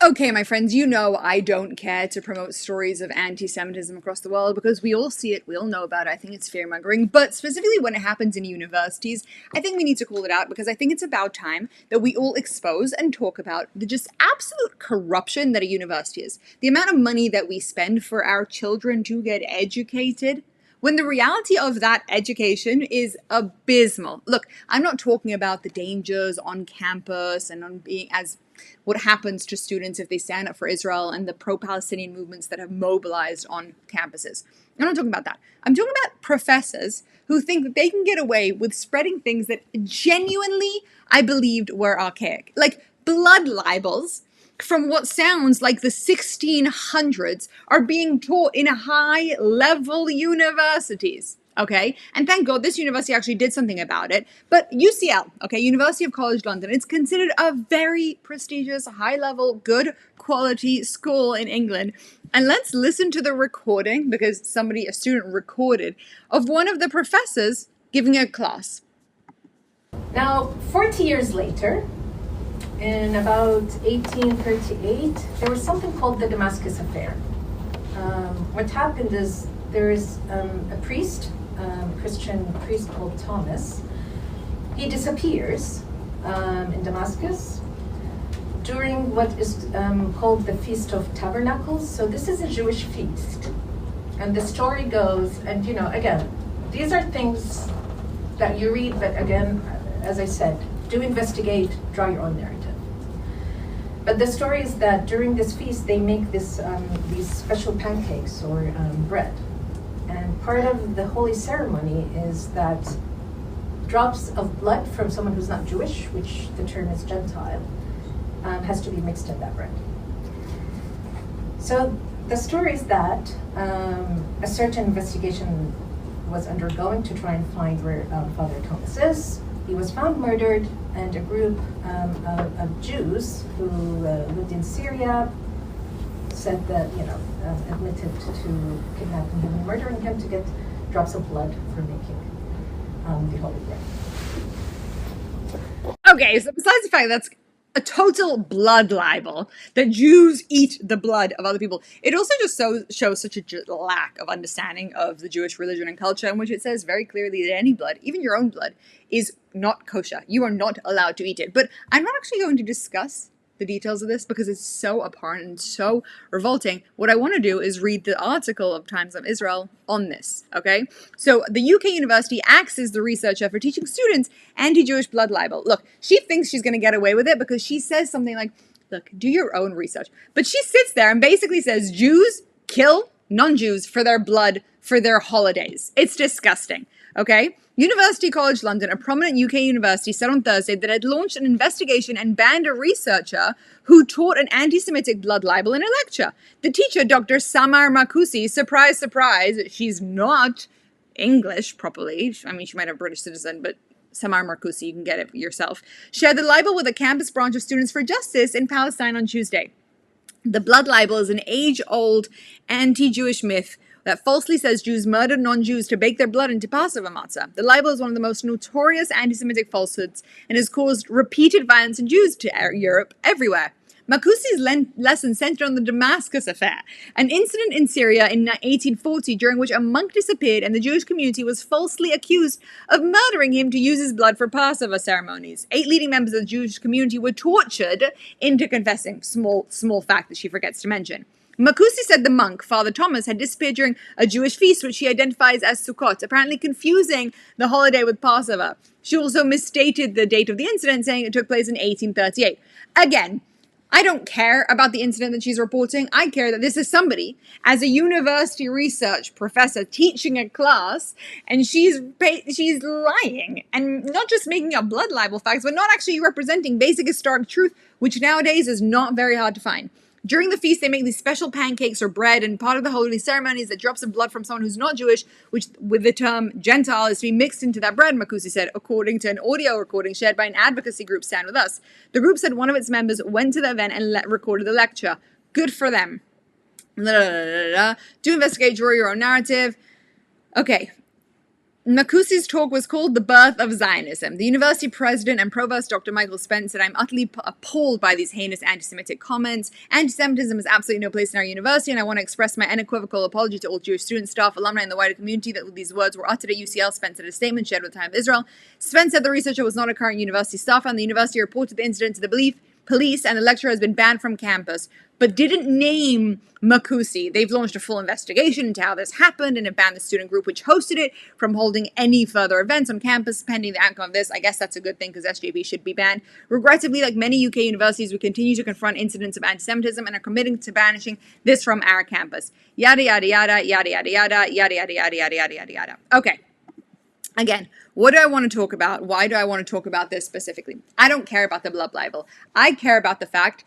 Okay, my friends, you know I don't care to promote stories of anti-Semitism across the world because we all see it, we all know about it. I think it's fear-mongering, but specifically when it happens in universities, I think we need to call it out because I think it's about time that we all expose and talk about the just absolute corruption that a university is. The amount of money that we spend for our children to get educated, when the reality of that education is abysmal. Look, I'm not talking about the dangers on campus and on being as what happens to students if they stand up for Israel and the pro-Palestinian movements that have mobilized on campuses. I'm not talking about that. I'm talking about professors who think that they can get away with spreading things that genuinely I believed were archaic, like blood libels from what sounds like the 1600s are being taught in high-level universities. Okay, and thank God this university actually did something about it. But UCL, okay, University of College London, it's considered a very prestigious, high-level, good quality school in England. And let's listen to the recording, because a student recorded, of one of the professors giving a class. Now, 40 years later, in about 1838, there was something called the Damascus Affair. What happened is there is a priest, Christian priest called Thomas. He disappears in Damascus during what is called the Feast of Tabernacles. So this is a Jewish feast. And the story goes, and again, these are things that you read, but again, as I said, do investigate, draw your own narrative. But the story is that during this feast, they make these special pancakes or bread. And part of the holy ceremony is that drops of blood from someone who's not Jewish, which the term is Gentile, has to be mixed in that bread. So the story is that a certain investigation was undergoing to try and find where Father Thomas is. He was found murdered, and a group of Jews who lived in Syria said that, admitted to kidnapping him and murdering him to get drops of blood for making the holy bread. Okay, so besides the fact that's a total blood libel, that Jews eat the blood of other people, it also just shows such a lack of understanding of the Jewish religion and culture, in which it says very clearly that any blood, even your own blood, is not kosher. You are not allowed to eat it. But I'm not actually going to discuss the details of this because it's so abhorrent and so revolting. What I want to do is read the article of Times of Israel on this, okay? So the UK university acts as the researcher for teaching students anti-Jewish blood libel. Look, she thinks she's going to get away with it because she says something like, look, do your own research. But she sits there and basically says Jews kill non-Jews for their blood, for their holidays. It's disgusting, okay? University College London, a prominent UK university, said on Thursday that it had launched an investigation and banned a researcher who taught an anti-Semitic blood libel in a lecture. The teacher, Dr. Samar Marcusi, surprise, surprise, she's not English properly. I mean, she might have a British citizen, but Samar Marcusi, you can get it yourself, shared the libel with a campus branch of Students for Justice in Palestine on Tuesday. The blood libel is an age-old anti-Jewish myth that falsely says Jews murdered non-Jews to bake their blood into Passover matzah. The libel is one of the most notorious anti-Semitic falsehoods and has caused repeated violence in Jews to Europe everywhere. Marcusi's lesson centered on the Damascus Affair, an incident in Syria in 1840 during which a monk disappeared and the Jewish community was falsely accused of murdering him to use his blood for Passover ceremonies. 8 leading members of the Jewish community were tortured into confessing. Small fact that she forgets to mention. Marcusi said the monk, Father Thomas, had disappeared during a Jewish feast which she identifies as Sukkot, apparently confusing the holiday with Passover. She also misstated the date of the incident, saying it took place in 1838. Again, I don't care about the incident that she's reporting. I care that this is somebody, as a university research professor teaching a class, and she's lying and not just making up blood libel facts, but not actually representing basic historic truth, which nowadays is not very hard to find. During the feast, they make these special pancakes or bread, and part of the holy ceremony is that drops of blood from someone who's not Jewish, which with the term Gentile, is to be mixed into that bread, Marcusi said, according to an audio recording shared by an advocacy group, Stand With Us. The group said one of its members went to the event and recorded the lecture. Good for them. Do investigate, draw your own narrative. Okay. Makusi's talk was called The Birth of Zionism. The university president and provost, Dr. Michael Spence, said, I'm utterly appalled by these heinous anti-Semitic comments. Anti-Semitism has absolutely no place in our university, and I want to express my unequivocal apology to all Jewish students, staff, alumni, and the wider community that these words were uttered at UCL, Spence said in a statement shared with the Time of Israel. Spence said the researcher was not a current university staff, and the university reported the incident to the police, and the lecturer has been banned from campus, but didn't name Makusi. They've launched a full investigation into how this happened and have banned the student group which hosted it from holding any further events on campus pending the outcome of this. I guess that's a good thing because SJP should be banned. Regrettably, like many UK universities, we continue to confront incidents of anti-Semitism and are committing to banishing this from our campus. Yada, yada, yada, yada, yada, yada, yada, yada, yada, yada, yada, yada, yada. Okay. Again, what do I want to talk about? Why do I want to talk about this specifically? I don't care about the blood libel. I care about the fact,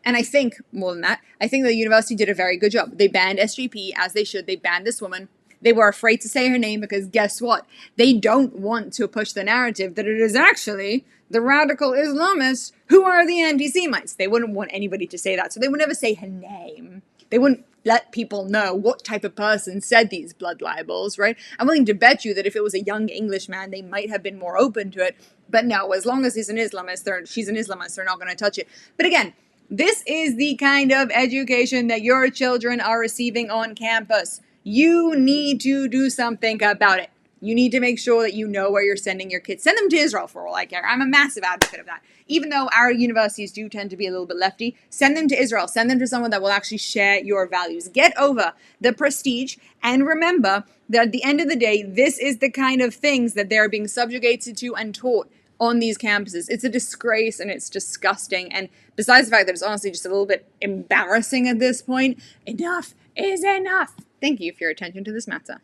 and I think more than that, I think the university did a very good job. They banned SGP as they should. They banned this woman. They were afraid to say her name because guess what? They don't want to push the narrative that it is actually the radical Islamists who are the anti-Semites. They wouldn't want anybody to say that, so they would never say her name. They wouldn't let people know what type of person said these blood libels, right? I'm willing to bet you that if it was a young Englishman, they might have been more open to it. But no, as long as he's an Islamist, she's an Islamist, they're not going to touch it. But again, this is the kind of education that your children are receiving on campus. You need to do something about it. You need to make sure that you know where you're sending your kids. Send them to Israel for all I care. I'm a massive advocate of that. Even though our universities do tend to be a little bit lefty, send them to Israel. Send them to someone that will actually share your values. Get over the prestige and remember that at the end of the day, this is the kind of things that they're being subjugated to and taught on these campuses. It's a disgrace and it's disgusting. And besides the fact that it's honestly just a little bit embarrassing at this point, enough is enough. Thank you for your attention to this matter.